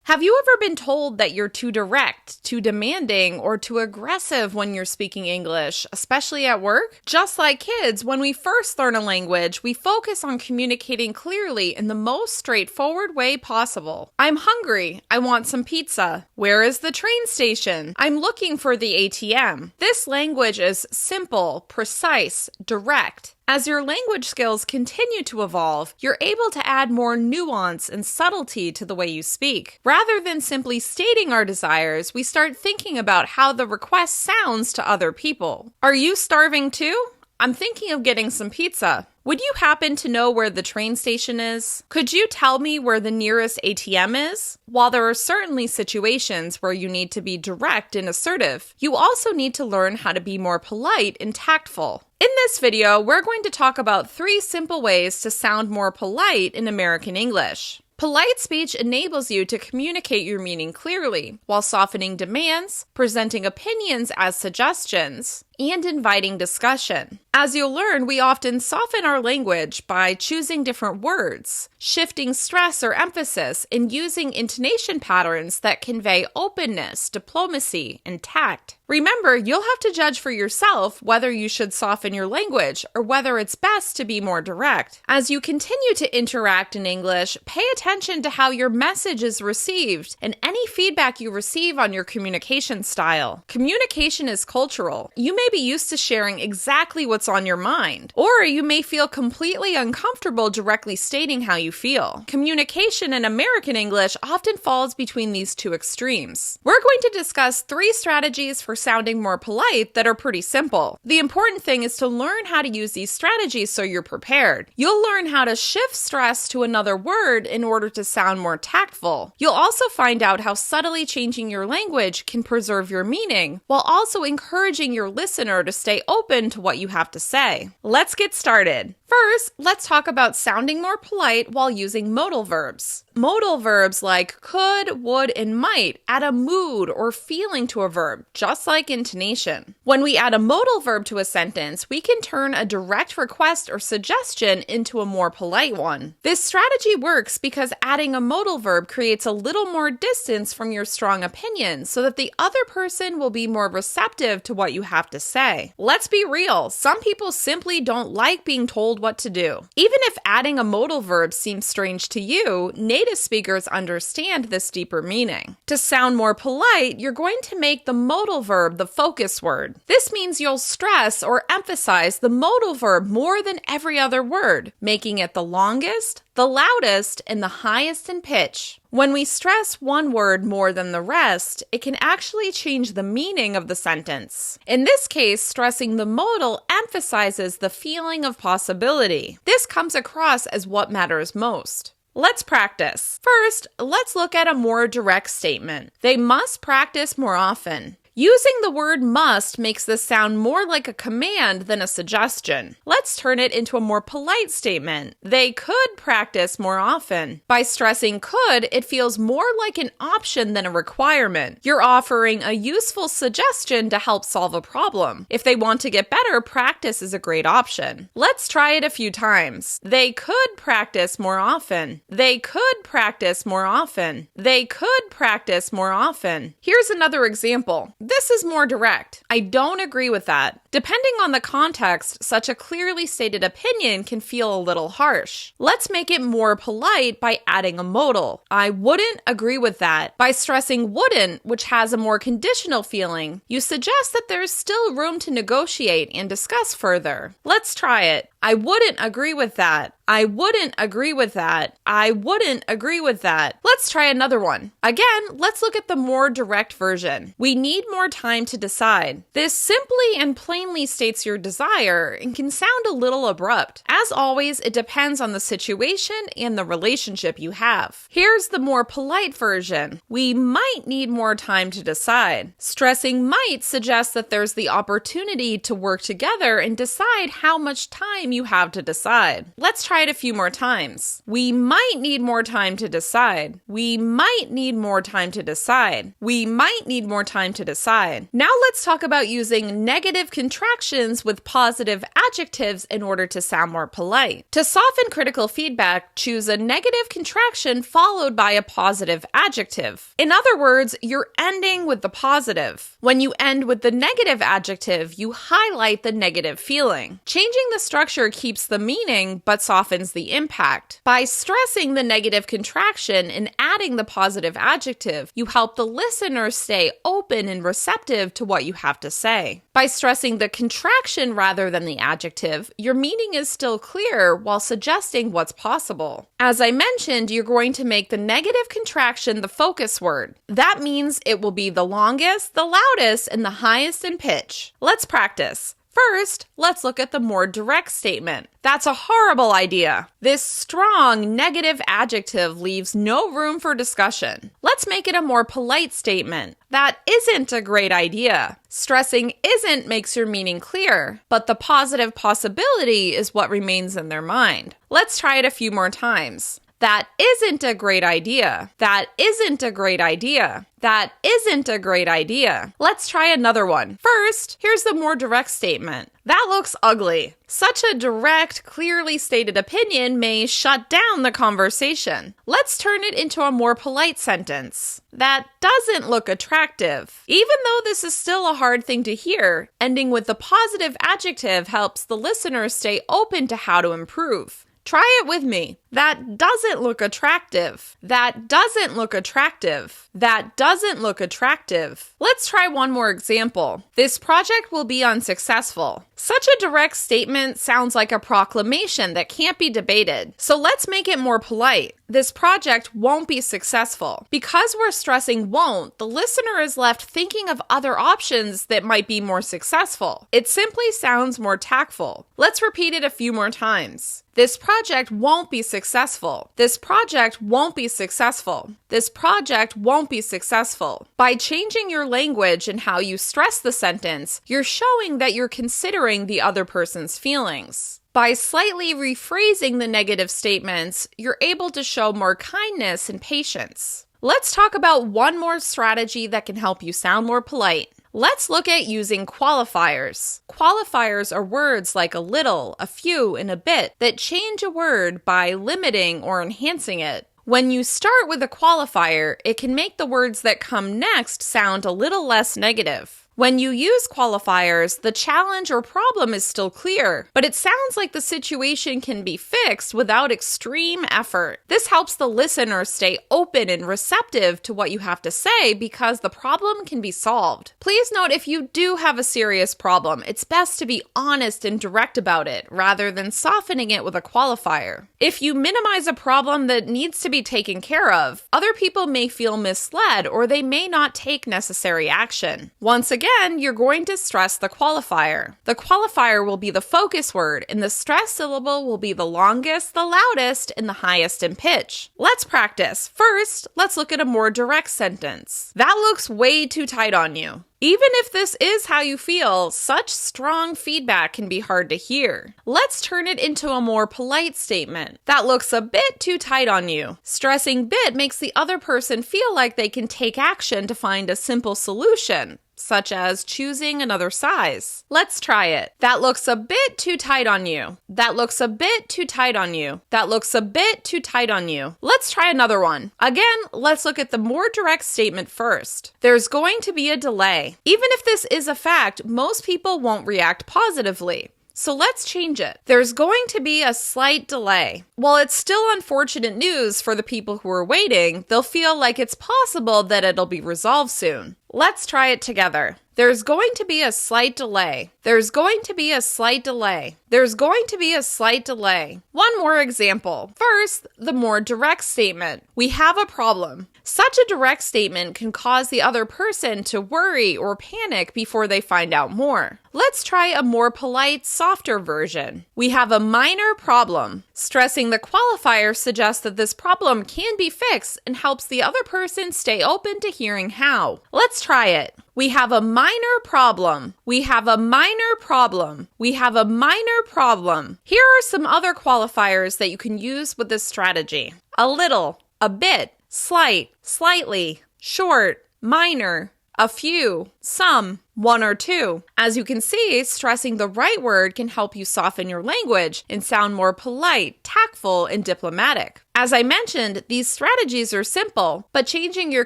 Have you ever been told that you're too direct, too demanding, or too aggressive when you're speaking English, especially at work? Just like kids, when we first learn a language, we focus on communicating clearly in the most straightforward way possible. I'm hungry. I want some pizza. Where is the train station? I'm looking for the ATM. This language is simple, precise, direct. As your language skills continue to evolve, you're able to add more nuance and subtlety to the way you speak. Rather than simply stating our desires, we start thinking about how the request sounds to other people. Are you starving too? I'm thinking of getting some pizza. Would you happen to know where the train station is? Could you tell me where the nearest ATM is? While there are certainly situations where you need to be direct and assertive, you also need to learn how to be more polite and tactful. In this video, we're going to talk about 3 simple ways to sound more polite in American English. Polite speech enables you to communicate your meaning clearly, while softening demands, presenting opinions as suggestions, and inviting discussion. As you'll learn, we often soften our language by choosing different words, shifting stress or emphasis, and using intonation patterns that convey openness, diplomacy, and tact. Remember, you'll have to judge for yourself whether you should soften your language or whether it's best to be more direct. As you continue to interact in English, pay attention to how your message is received and any feedback you receive on your communication style. Communication is cultural. You may be used to sharing exactly what's on your mind, or you may feel completely uncomfortable directly stating how you feel. Communication in American English often falls between these 2 extremes. We're going to discuss 3 strategies for sounding more polite that are pretty simple. The important thing is to learn how to use these strategies so you're prepared. You'll learn how to shift stress to another word in order to sound more tactful. You'll also find out how subtly changing your language can preserve your meaning, while also encouraging your listener to stay open to what you have to say. Let's get started. First, let's talk about sounding more polite while using modal verbs. Modal verbs like could, would, and might add a mood or feeling to a verb, just like intonation. When we add a modal verb to a sentence, we can turn a direct request or suggestion into a more polite one. This strategy works because adding a modal verb creates a little more distance from your strong opinion so that the other person will be more receptive to what you have to say. Let's be real, some people simply don't like being told what to do. Even if adding a modal verb seems strange to you, native speakers understand this deeper meaning. To sound more polite, you're going to make the modal verb the focus word. This means you'll stress or emphasize the modal verb more than every other word, making it the longest, the loudest, and the highest in pitch. When we stress one word more than the rest, it can actually change the meaning of the sentence. In this case, stressing the modal emphasizes the feeling of possibility. This comes across as what matters most. Let's practice. First, let's look at a more direct statement. They must practice more often. Using the word must makes this sound more like a command than a suggestion. Let's turn it into a more polite statement. They could practice more often. By stressing could, it feels more like an option than a requirement. You're offering a useful suggestion to help solve a problem. If they want to get better, practice is a great option. Let's try it a few times. They could practice more often. They could practice more often. They could practice more often. Here's another example. This is more direct. I don't agree with that. Depending on the context, such a clearly stated opinion can feel a little harsh. Let's make it more polite by adding a modal. I wouldn't agree with that. By stressing wouldn't, which has a more conditional feeling, you suggest that there's still room to negotiate and discuss further. Let's try it. I wouldn't agree with that. I wouldn't agree with that. I wouldn't agree with that. Let's try another one. Again, let's look at the more direct version. We need more time to decide. This simply and plainly states your desire and can sound a little abrupt. As always, it depends on the situation and the relationship you have. Here's the more polite version. We might need more time to decide. Stressing might suggests that there's the opportunity to work together and decide how much time you have to decide. Let's try it a few more times. We might need more time to decide. We might need more time to decide. We might need more time to decide. Now let's talk about using negative contractions with positive adjectives in order to sound more polite. To soften critical feedback, choose a negative contraction followed by a positive adjective. In other words, you're ending with the positive. When you end with the negative adjective, you highlight the negative feeling. Changing the structure keeps the meaning but softens the impact. By stressing the negative contraction and adding the positive adjective, you help the listener stay open and receptive to what you have to say. By stressing the contraction rather than the adjective, your meaning is still clear while suggesting what's possible. As I mentioned, you're going to make the negative contraction the focus word. That means it will be the longest, the loudest, and the highest in pitch. Let's practice. First, let's look at the more direct statement. That's a horrible idea. This strong negative adjective leaves no room for discussion. Let's make it a more polite statement. That isn't a great idea. Stressing isn't makes your meaning clear, but the positive possibility is what remains in their mind. Let's try it a few more times. That isn't a great idea. That isn't a great idea. That isn't a great idea. Let's try another one. First, here's the more direct statement. That looks ugly. Such a direct, clearly stated opinion may shut down the conversation. Let's turn it into a more polite sentence. That doesn't look attractive. Even though this is still a hard thing to hear, ending with the positive adjective helps the listener stay open to how to improve. Try it with me. That doesn't look attractive. That doesn't look attractive. That doesn't look attractive. Let's try one more example. This project will be unsuccessful. Such a direct statement sounds like a proclamation that can't be debated. So let's make it more polite. This project won't be successful. Because we're stressing won't, the listener is left thinking of other options that might be more successful. It simply sounds more tactful. Let's repeat it a few more times. This project won't be successful. This project won't be successful. This project won't be successful. By changing your language and how you stress the sentence, you're showing that you're considering the other person's feelings. By slightly rephrasing the negative statements, you're able to show more kindness and patience. Let's talk about one more strategy that can help you sound more polite. Let's look at using qualifiers. Qualifiers are words like a little, a few, and a bit that change a word by limiting or enhancing it. When you start with a qualifier, it can make the words that come next sound a little less negative. When you use qualifiers, the challenge or problem is still clear, but it sounds like the situation can be fixed without extreme effort. This helps the listener stay open and receptive to what you have to say because the problem can be solved. Please note, if you do have a serious problem, it's best to be honest and direct about it rather than softening it with a qualifier. If you minimize a problem that needs to be taken care of, other people may feel misled or they may not take necessary action. Once again, you're going to stress the qualifier. The qualifier will be the focus word, and the stress syllable will be the longest, the loudest, and the highest in pitch. Let's practice. First, let's look at a more direct sentence. That looks way too tight on you. Even if this is how you feel, such strong feedback can be hard to hear. Let's turn it into a more polite statement. That looks a bit too tight on you. Stressing bit makes the other person feel like they can take action to find a simple solution, such as choosing another size. Let's try it. That looks a bit too tight on you. That looks a bit too tight on you. That looks a bit too tight on you. Let's try another one. Again, let's look at the more direct statement first. There's going to be a delay. Even if this is a fact, most people won't react positively. So let's change it. There's going to be a slight delay. While it's still unfortunate news for the people who are waiting, they'll feel like it's possible that it'll be resolved soon. Let's try it together. There's going to be a slight delay. There's going to be a slight delay. There's going to be a slight delay. One more example. First, the more direct statement. We have a problem. Such a direct statement can cause the other person to worry or panic before they find out more. Let's try a more polite, softer version. We have a minor problem. Stressing the qualifier suggests that this problem can be fixed and helps the other person stay open to hearing how. Let's try it. We have a minor problem. We have a minor problem. We have a minor problem. Here are some other qualifiers that you can use with this strategy. A little, a bit, slight, slightly, short, minor, a few, some, 1 or 2. As you can see, stressing the right word can help you soften your language and sound more polite, tactful, and diplomatic. As I mentioned, these strategies are simple, but changing your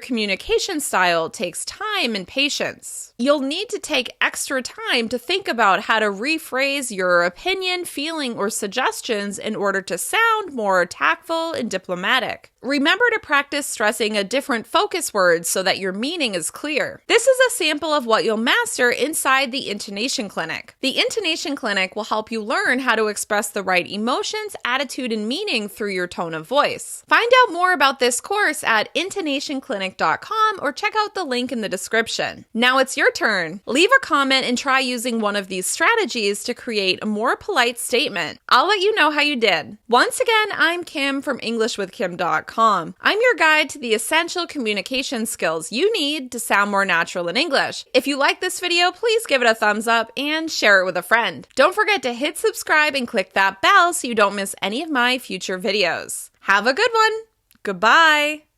communication style takes time and patience. You'll need to take extra time to think about how to rephrase your opinion, feeling, or suggestions in order to sound more tactful and diplomatic. Remember to practice stressing a different focus word so that your meaning is clear. This is a sample of what you'll master inside the Intonation Clinic. The Intonation Clinic will help you learn how to express the right emotions, attitude, and meaning through your tone of voice. Find out more about this course at intonationclinic.com or check out the link in the description. Now it's your turn. Leave a comment and try using one of these strategies to create a more polite statement. I'll let you know how you did. Once again, I'm Kim from EnglishWithKim.com. I'm your guide to the essential communication skills you need to sound more natural in English. If you like this video, please give it a thumbs up and share it with a friend. Don't forget to hit subscribe and click that bell so you don't miss any of my future videos. Have a good one. Goodbye.